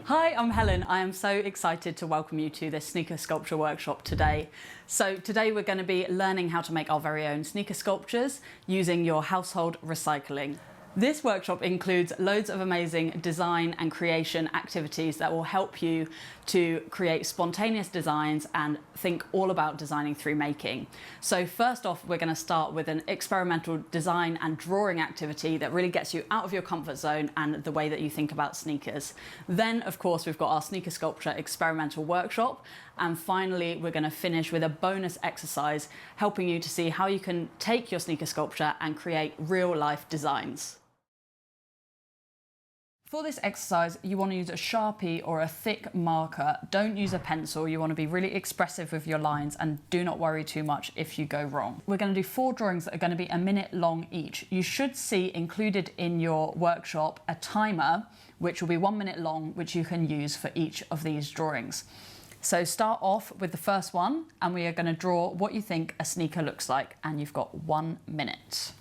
Hi, I'm Helen. I am so excited to welcome you to this sneaker sculpture workshop today. So today we're going to be learning how to make our very own sneaker sculptures using your household recycling. This workshop includes loads of amazing design and creation activities that will help you to create spontaneous designs and think all about designing through making. So first off, we're going to start with an experimental design and drawing activity that really gets you out of your comfort zone and the way that you think about sneakers. Then, of course, we've got our sneaker sculpture experimental workshop. And finally, we're going to finish with a bonus exercise helping you to see how you can take your sneaker sculpture and create real life designs. For this exercise, you want to use a Sharpie or a thick marker. Don't use a pencil. You want to be really expressive with your lines and do not worry too much if you go wrong. We're going to do 4 drawings that are going to be a minute long each. You should see included in your workshop a timer, which will be 1 minute long, which you can use for each of these drawings. So start off with the first one, and we are going to draw what you think a sneaker looks like, and you've got 1 minute.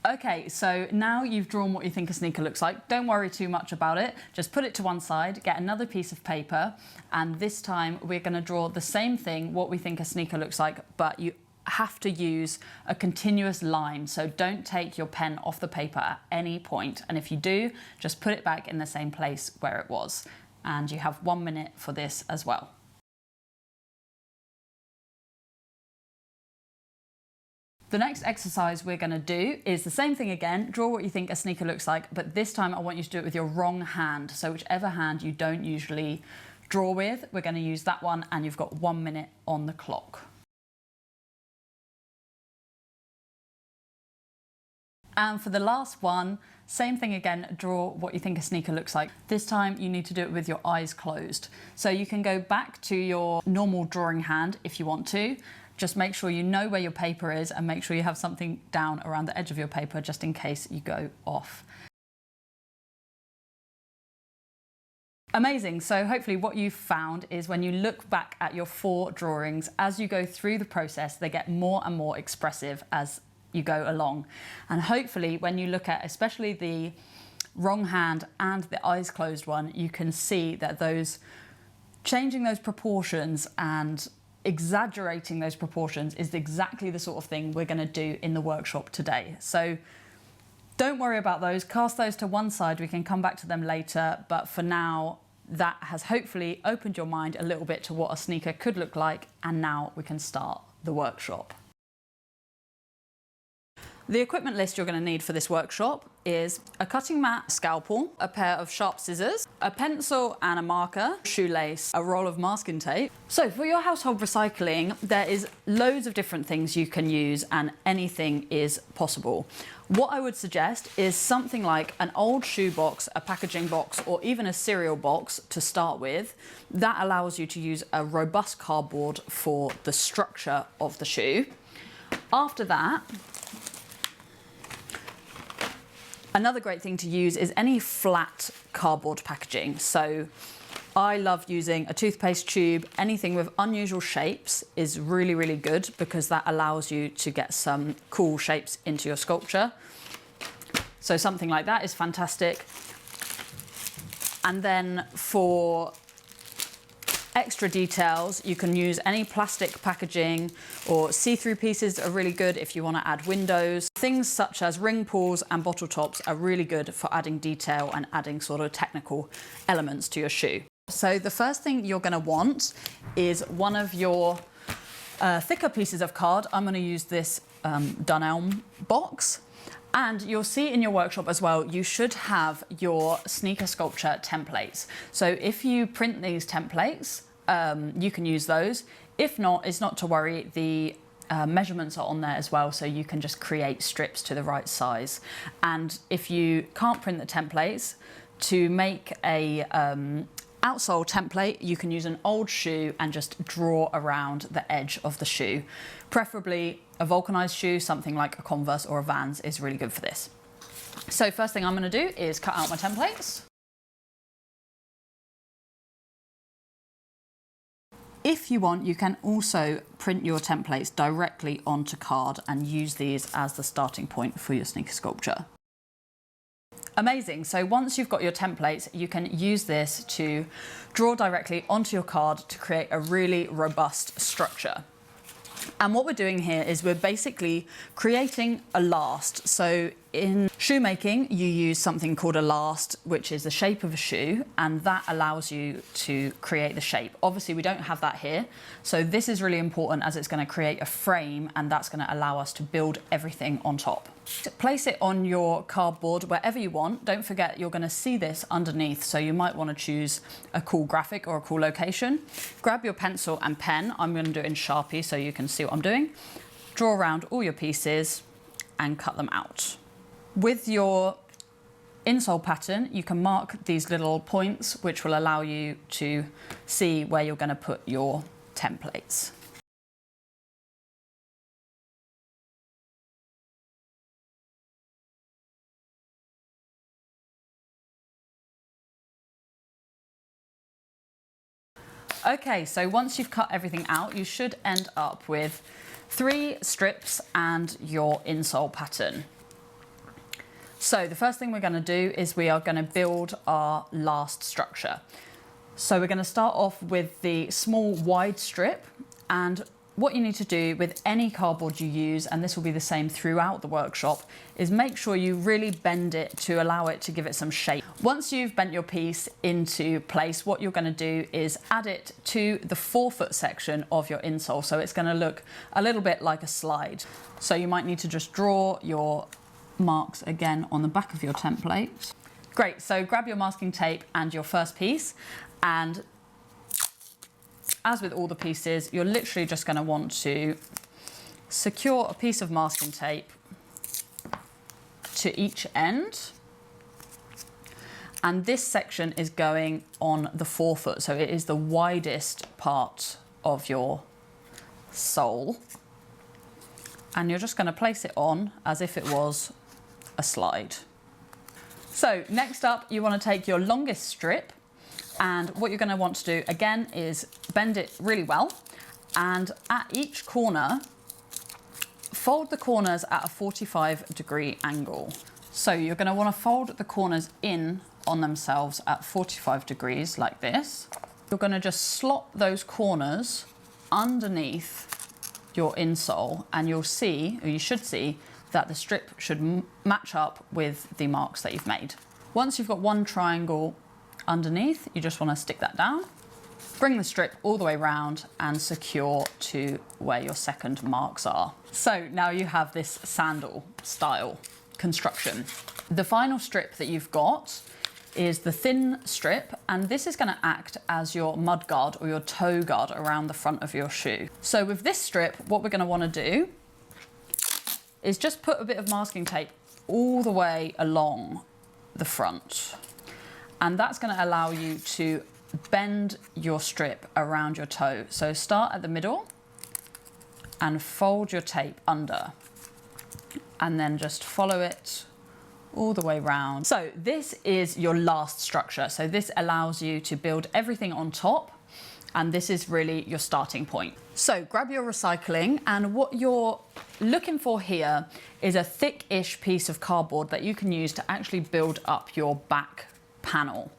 Okay, so now you've drawn what you think a sneaker looks like. Don't worry too much about it. Just put it to one side, get another piece of paper, and this time we're going to draw the same thing, what we think a sneaker looks like, but you have to use a continuous line. So don't take your pen off the paper at any point. And if you do, just put it back in the same place where it was. And you have 1 minute for this as well. The next exercise we're going to do is the same thing again. Draw what you think a sneaker looks like, but this time I want you to do it with your wrong hand. So whichever hand you don't usually draw with, we're going to use that one, and you've got 1 minute on the clock. And for the last one, same thing again, draw what you think a sneaker looks like. This time you need to do it with your eyes closed. So you can go back to your normal drawing hand if you want to. Just make sure you know where your paper is and make sure you have something down around the edge of your paper just in case you go off. Amazing. So hopefully what you've found is when you look back at your 4 drawings, as you go through the process, they get more and more expressive as you go along. And hopefully when you look at especially the wrong hand and the eyes closed one, you can see that changing those proportions and exaggerating those proportions is exactly the sort of thing we're going to do in the workshop today. So don't worry about those, cast those to one side, we can come back to them later, but for now that has hopefully opened your mind a little bit to what a sneaker could look like, and now we can start the workshop. The equipment list you're going to need for this workshop is a cutting mat, scalpel, a pair of sharp scissors, a pencil and a marker, shoelace, a roll of masking tape. So for your household recycling, there is loads of different things you can use and anything is possible. What I would suggest is something like an old shoe box, a packaging box, or even a cereal box to start with. That allows you to use a robust cardboard for the structure of the shoe. After that, another great thing to use is any flat cardboard packaging. So I love using a toothpaste tube. Anything with unusual shapes is really, really good because that allows you to get some cool shapes into your sculpture. So something like that is fantastic. And then for extra details, you can use any plastic packaging, or see-through pieces are really good if you want to add windows. Things such as ring pulls and bottle tops are really good for adding detail and adding sort of technical elements to your shoe. So the first thing you're going to want is one of your thicker pieces of card. I'm going to use this Dunelm box. And you'll see in your workshop as well, you should have your sneaker sculpture templates. So if you print these templates, you can use those. If not, it's not to worry. The measurements are on there as well, so you can just create strips to the right size. And if you can't print the templates, to make a outsole template, you can use an old shoe and just draw around the edge of the shoe. Preferably a vulcanized shoe, something like a Converse or a Vans is really good for this. So first thing I'm going to do is cut out my templates. If you want, you can also print your templates directly onto card and use these as the starting point for your sneaker sculpture. Amazing. So once you've got your templates, you can use this to draw directly onto your card to create a really robust structure. And what we're doing here is we're basically creating a last. So in shoemaking, you use something called a last, which is the shape of a shoe, and that allows you to create the shape. Obviously, we don't have that here. So this is really important as it's going to create a frame, and that's going to allow us to build everything on top. To place it on your cardboard wherever you want. Don't forget, you're going to see this underneath, so you might want to choose a cool graphic or a cool location. Grab your pencil and pen. I'm going to do it in Sharpie so you can see what I'm doing. Draw around all your pieces and cut them out. With your insole pattern, you can mark these little points, which will allow you to see where you're going to put your templates. Okay, so once you've cut everything out, you should end up with 3 strips and your insole pattern. So the first thing we're going to do is we are going to build our last structure. So we're going to start off with the small wide strip, and what you need to do with any cardboard you use, and this will be the same throughout the workshop, is make sure you really bend it to allow it to give it some shape. Once you've bent your piece into place, what you're going to do is add it to the forefoot section of your insole. So it's going to look a little bit like a slide. So you might need to just draw your marks again on the back of your template. Great, so grab your masking tape and your first piece, and as with all the pieces, you're literally just going to want to secure a piece of masking tape to each end. And this section is going on the forefoot, so it is the widest part of your sole. And you're just going to place it on as if it was a slide. So next up, you want to take your longest strip, and what you're going to want to do again is bend it really well, and at each corner fold the corners at a 45-degree angle. So you're going to want to fold the corners in on themselves at 45 degrees like this. You're going to just slot those corners underneath your insole, and you'll see, or you should see, that the strip should match up with the marks that you've made. Once you've got one triangle underneath, you just want to stick that down. Bring the strip all the way around and secure to where your second marks are. So now you have this sandal style construction. The final strip that you've got is the thin strip, and this is going to act as your mud guard or your toe guard around the front of your shoe. So with this strip, what we're going to want to do is just put a bit of masking tape all the way along the front. And that's going to allow you to bend your strip around your toe. So start at the middle and fold your tape under, and then just follow it all the way round. So this is your last structure. So this allows you to build everything on top, and this is really your starting point. So grab your recycling, and what you're looking for here is a thick-ish piece of cardboard that you can use to actually build up your back panel.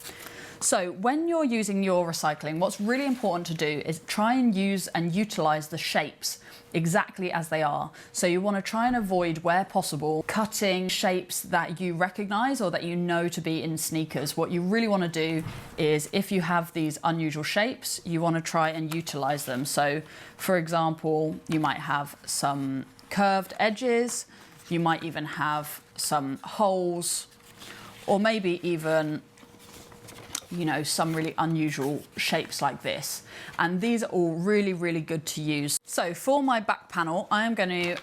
So when you're using your recycling, what's really important to do is try and use and utilize the shapes exactly as they are. So you want to try and avoid, where possible, cutting shapes that you recognize or that you know to be in sneakers. What you really want to do is, if you have these unusual shapes, you want to try and utilize them. So for example, you might have some curved edges, you might even have some holes, or maybe even, you know, some really unusual shapes like this. And these are all really, really good to use. So for my back panel, I am going to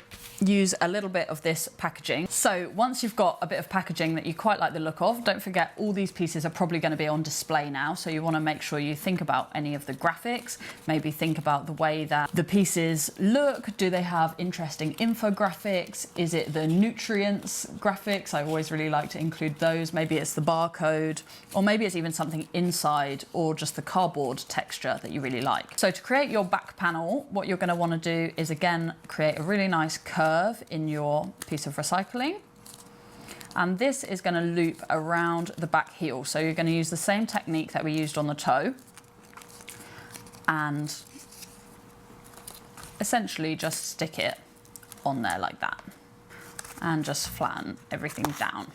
use a little bit of this packaging. So once you've got a bit of packaging that you quite like the look of, don't forget all these pieces are probably going to be on display now. So you want to make sure you think about any of the graphics, maybe think about the way that the pieces look. Do they have interesting infographics? Is it the nutrients graphics? I always really like to include those. Maybe it's the barcode, or maybe it's even something inside, or just the cardboard texture that you really like. So to create your back panel, what you're going to want to do is again create a really nice curve in your piece of recycling, And this is going to loop around the back heel. So you're going to use the same technique that we used on the toe and essentially just stick it on there like that and just flatten everything down.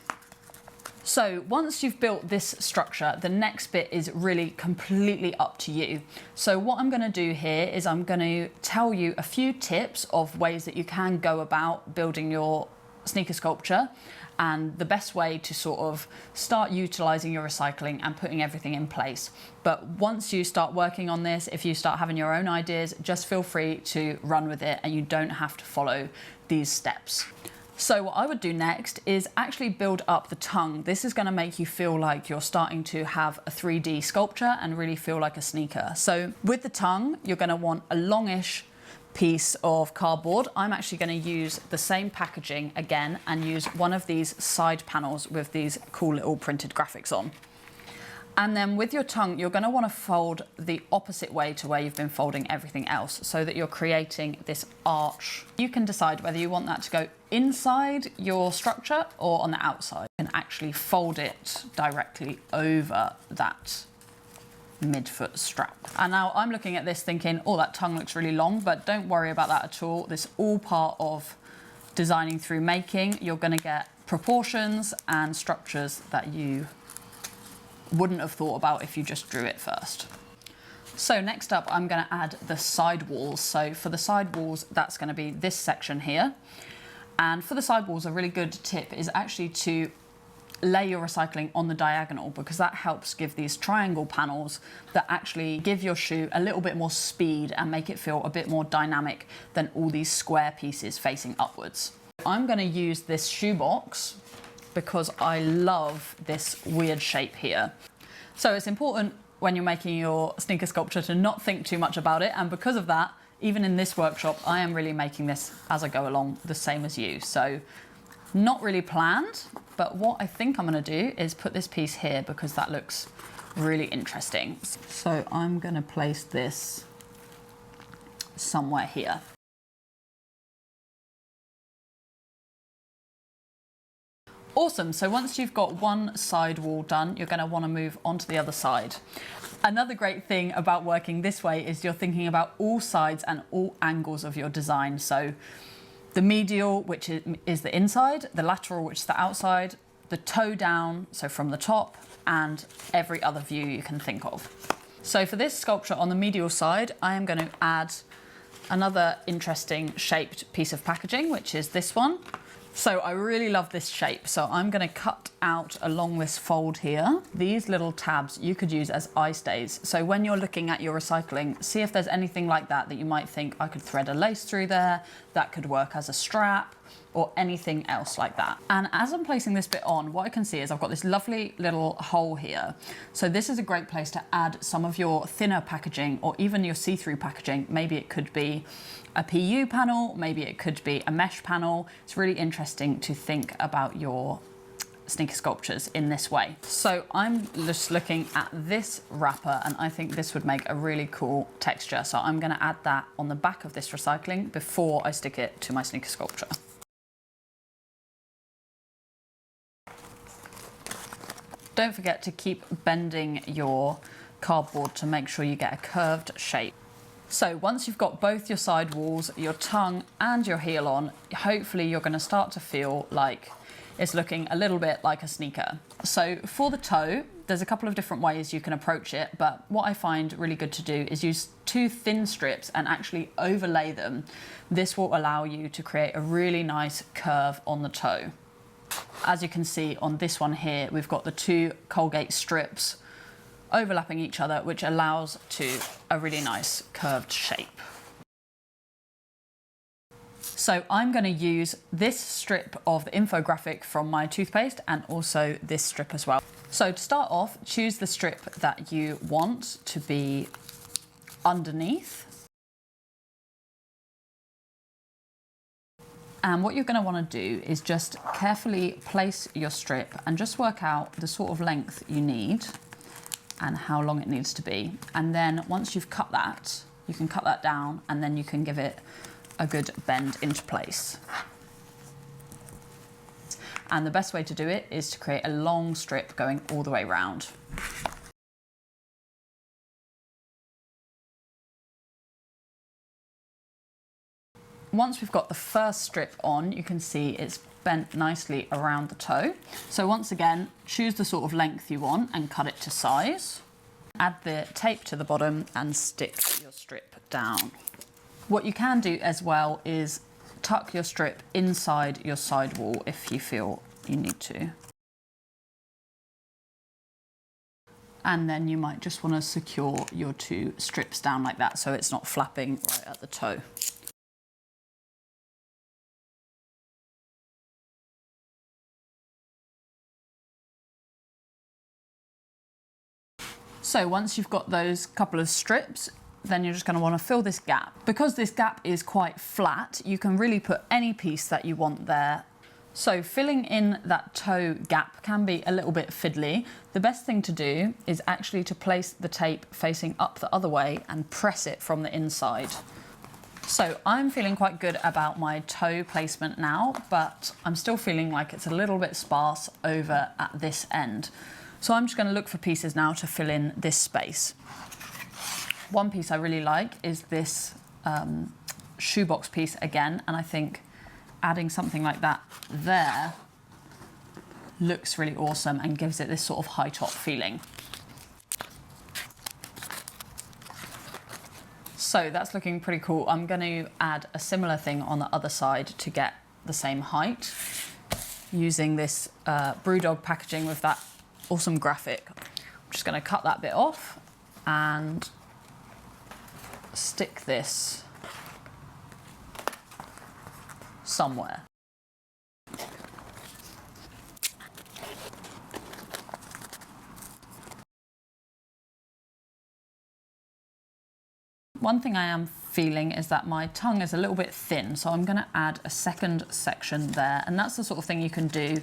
So once you've built this structure, the next bit is really completely up to you. So what I'm going to do here is I'm going to tell you a few tips of ways that you can go about building your sneaker sculpture and the best way to sort of start utilizing your recycling and putting everything in place. But once you start working on this, if you start having your own ideas, just feel free to run with it and you don't have to follow these steps. So what I would do next is actually build up the tongue. This is going to make you feel like you're starting to have a 3D sculpture and really feel like a sneaker. So with the tongue, you're going to want a longish piece of cardboard. I'm actually going to use the same packaging again and use one of these side panels with these cool little printed graphics on. And then with your tongue, you're going to want to fold the opposite way to where you've been folding everything else so that you're creating this arch. You can decide whether you want that to go inside your structure or on the outside. You can actually fold it directly over that midfoot strap. And now I'm looking at this thinking, oh, that tongue looks really long, but don't worry about that at all. This is all part of designing through making. You're going to get proportions and structures that you wouldn't have thought about if you just drew it first. So next up, I'm going to add the side walls. So for the side walls, that's going to be this section here. And for the side walls, a really good tip is actually to lay your recycling on the diagonal, because that helps give these triangle panels that actually give your shoe a little bit more speed and make it feel a bit more dynamic than all these square pieces facing upwards. I'm going to use this shoebox because I love this weird shape here. So it's important when you're making your sneaker sculpture to not think too much about it, and because of that, even in this workshop, I am really making this as I go along, the same as you. So not really planned, but what I think I'm going to do is put this piece here because that looks really interesting. So I'm going to place this somewhere here. Awesome, so once you've got one side wall done, you're going to want to move on to the other side. Another great thing about working this way is you're thinking about all sides and all angles of your design. So the medial, which is the inside, the lateral, which is the outside, the toe down, so from the top, and every other view you can think of. So for this sculpture on the medial side, I am going to add another interesting shaped piece of packaging, which is this one. So I really love this shape. So I'm going to cut out along this fold here, these little tabs you could use as eye stays. So when you're looking at your recycling, see if there's anything like that that you might think I could thread a lace through there, that could work as a strap, or anything else like that. And as I'm placing this bit on, what I can see is I've got this lovely little hole here. So this is a great place to add some of your thinner packaging or even your see-through packaging. Maybe it could be a PU panel, maybe it could be a mesh panel. It's really interesting to think about your sneaker sculptures in this way. So I'm just looking at this wrapper and I think this would make a really cool texture. So I'm going to add that on the back of this recycling before I stick it to my sneaker sculpture. Don't forget to keep bending your cardboard to make sure you get a curved shape. So once you've got both your side walls, your tongue and your heel on, hopefully you're going to start to feel like it's looking a little bit like a sneaker. So for the toe, there's a couple of different ways you can approach it, but what I find really good to do is use two thin strips and actually overlay them. This will allow you to create a really nice curve on the toe. As you can see on this one here, we've got the two Colgate strips overlapping each other, which allows to a really nice curved shape. So I'm going to use this strip of the infographic from my toothpaste and also this strip as well. So to start off, choose the strip that you want to be underneath. And what you're going to want to do is just carefully place your strip and just work out the sort of length you need and how long it needs to be. And then once you've cut that, you can cut that down and then you can give it a good bend into place. And the best way to do it is to create a long strip going all the way round. Once we've got the first strip on, you can see it's bent nicely around the toe. So once again, choose the sort of length you want and cut it to size. Add the tape to the bottom and stick your strip down. What you can do as well is tuck your strip inside your sidewall if you feel you need to. And then you might just want to secure your two strips down like that so it's not flapping right at the toe. So once you've got those couple of strips, then you're just going to want to fill this gap. Because this gap is quite flat, you can really put any piece that you want there. So filling in that toe gap can be a little bit fiddly. The best thing to do is actually to place the tape facing up the other way and press it from the inside. So I'm feeling quite good about my toe placement now, but I'm still feeling like it's a little bit sparse over at this end. So I'm just going to look for pieces now to fill in this space. One piece I really like is this shoebox piece again, and I think adding something like that there looks really awesome and gives it this sort of high top feeling. So that's looking pretty cool. I'm going to add a similar thing on the other side to get the same height using this Brewdog packaging with that awesome graphic. I'm just going to cut that bit off and stick this somewhere. One thing I am feeling is that my tongue is a little bit thin, so I'm going to add a second section there, and that's the sort of thing you can do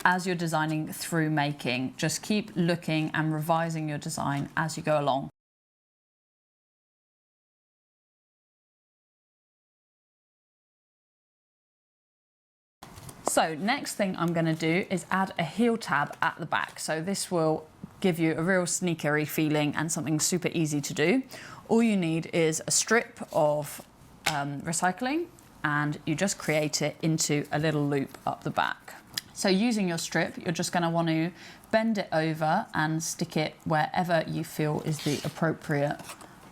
as you're designing through making. Just keep looking and revising your design as you go along. So next thing I'm going to do is add a heel tab at the back. So this will give you a real sneakery feeling and something super easy to do. All you need is a strip of recycling, and you just create it into a little loop up the back. So using your strip, you're just going to want to bend it over and stick it wherever you feel is the appropriate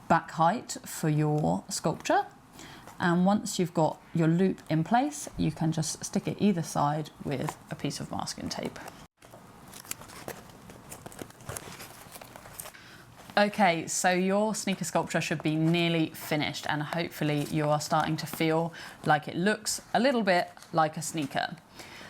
back height for your sculpture. And once you've got your loop in place, you can just stick it either side with a piece of masking tape. Okay, so your sneaker sculpture should be nearly finished, and hopefully you are starting to feel like it looks a little bit like a sneaker.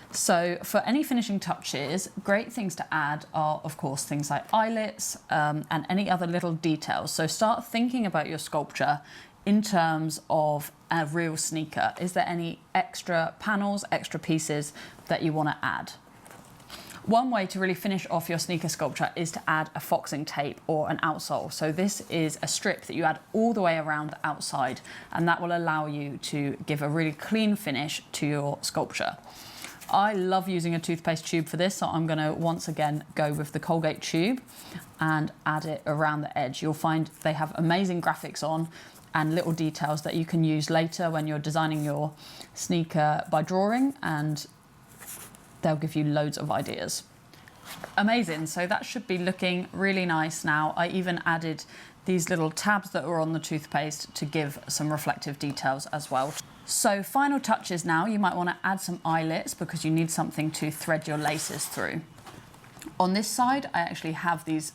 So for any finishing touches, great things to add are, of course, things like eyelets and any other little details. So start thinking about your sculpture in terms of a real sneaker. Is there any extra panels, extra pieces that you want to add? One way to really finish off your sneaker sculpture is to add a foxing tape or an outsole. So this is a strip that you add all the way around the outside, and that will allow you to give a really clean finish to your sculpture. I love using a toothpaste tube for this, so I'm going to once again go with the Colgate tube and add it around the edge. You'll find they have amazing graphics on and little details that you can use later when you're designing your sneaker by drawing, and they'll give you loads of ideas. Amazing, so that should be looking really nice now. I even added these little tabs that were on the toothpaste to give some reflective details as well. So final touches now, you might want to add some eyelets because you need something to thread your laces through. On this side, I actually have these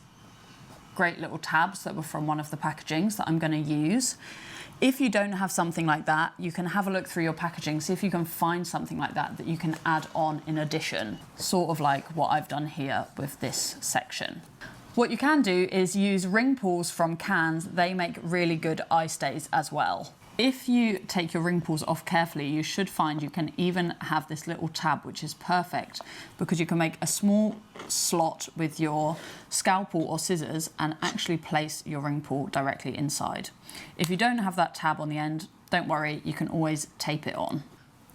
great little tabs that were from one of the packagings that I'm going to use. If you don't have something like that, you can have a look through your packaging, see if you can find something like that that you can add on in addition, sort of like what I've done here with this section. What you can do is use ring pulls from cans. They make really good eye stays as well. If you take your ring pulls off carefully, you should find you can even have this little tab, which is perfect because you can make a small slot with your scalpel or scissors and actually place your ring pull directly inside. If you don't have that tab on the end, don't worry, you can always tape it on.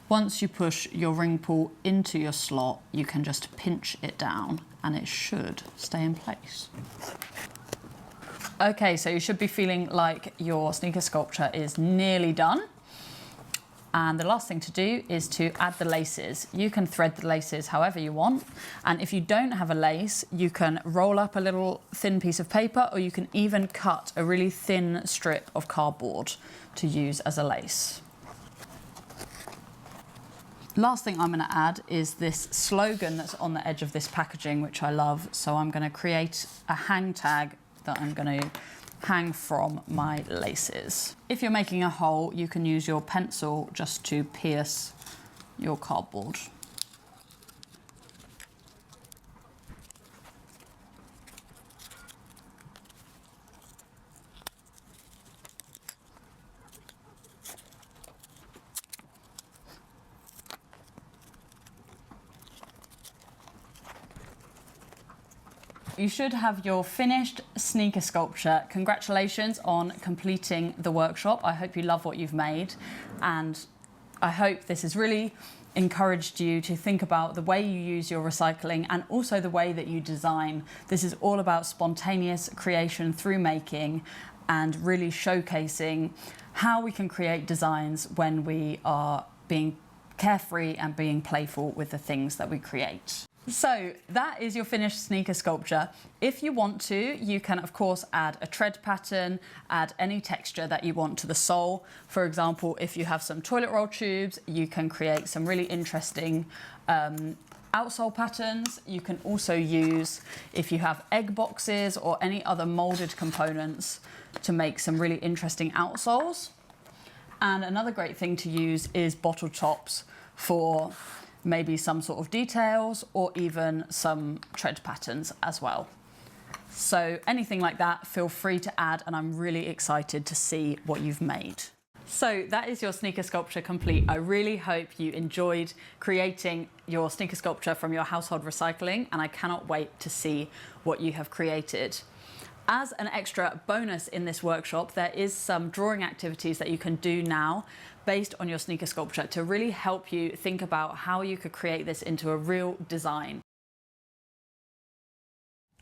Once you push your ring pull into your slot, you can just pinch it down and it should stay in place. Okay, so you should be feeling like your sneaker sculpture is nearly done. And the last thing to do is to add the laces. You can thread the laces however you want. And if you don't have a lace, you can roll up a little thin piece of paper, or you can even cut a really thin strip of cardboard to use as a lace. Last thing I'm going to add is this slogan that's on the edge of this packaging, which I love. So I'm going to create a hang tag that I'm going to hang from my laces. If you're making a hole, you can use your pencil just to pierce your cardboard. You should have your finished sneaker sculpture. Congratulations on completing the workshop. I hope you love what you've made, and I hope this has really encouraged you to think about the way you use your recycling and also the way that you design. This is all about spontaneous creation through making and really showcasing how we can create designs when we are being carefree and being playful with the things that we create. So that is your finished sneaker sculpture. If you want to, you can of course add a tread pattern, add any texture that you want to the sole. For example, if you have some toilet roll tubes, you can create some really interesting outsole patterns. You can also use, if you have egg boxes or any other molded components, to make some really interesting outsoles. And another great thing to use is bottle tops for maybe some sort of details or even some tread patterns as well. So anything like that, feel free to add, and I'm really excited to see what you've made. So that is your sneaker sculpture complete. I really hope you enjoyed creating your sneaker sculpture from your household recycling, and I cannot wait to see what you have created. As an extra bonus in this workshop, there is some drawing activities that you can do now based on your sneaker sculpture to really help you think about how you could create this into a real design.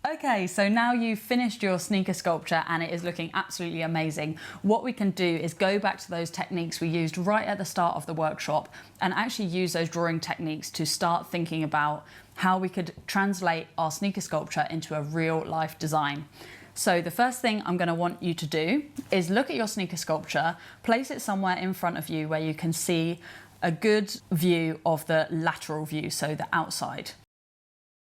Okay, so now you've finished your sneaker sculpture and it is looking absolutely amazing. What we can do is go back to those techniques we used right at the start of the workshop and actually use those drawing techniques to start thinking about how we could translate our sneaker sculpture into a real life design. So the first thing I'm going to want you to do is look at your sneaker sculpture, place it somewhere in front of you where you can see a good view of the lateral view, so the outside.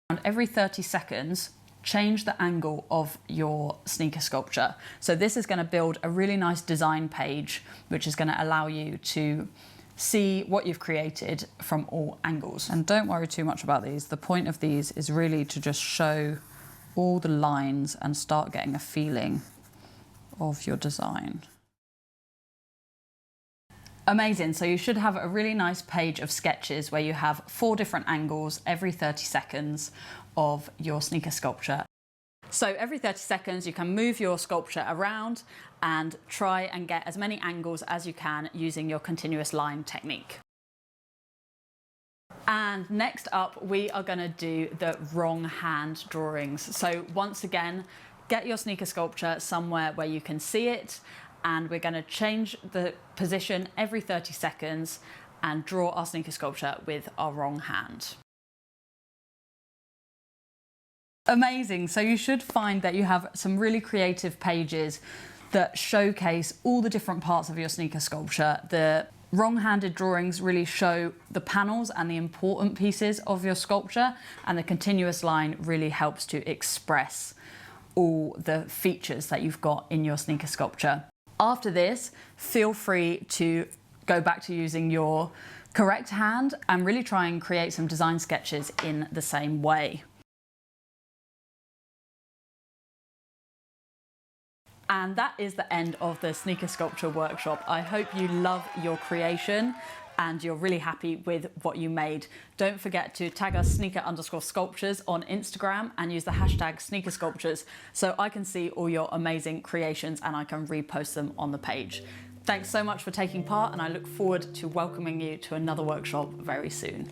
And every 30 seconds, change the angle of your sneaker sculpture. So this is going to build a really nice design page, which is going to allow you to see what you've created from all angles. And don't worry too much about these. The point of these is really to just show all the lines and start getting a feeling of your design. Amazing, so you should have a really nice page of sketches where you have 4 different angles every 30 seconds of your sneaker sculpture. So every 30 seconds you can move your sculpture around and try and get as many angles as you can using your continuous line technique. And next up, we are going to do the wrong hand drawings. So once again, get your sneaker sculpture somewhere where you can see it, and we're going to change the position every 30 seconds and draw our sneaker sculpture with our wrong hand. Amazing, so you should find that you have some really creative pages that showcase all the different parts of your sneaker sculpture. The wrong-handed drawings really show the panels and the important pieces of your sculpture, and the continuous line really helps to express all the features that you've got in your sneaker sculpture. After this, feel free to go back to using your correct hand and really try and create some design sketches in the same way. And that is the end of the sneaker sculpture workshop. I hope you love your creation and you're really happy with what you made. Don't forget to tag us sneaker_sculptures on Instagram and use the hashtag sneakersculptures so I can see all your amazing creations and I can repost them on the page. Thanks so much for taking part, and I look forward to welcoming you to another workshop very soon.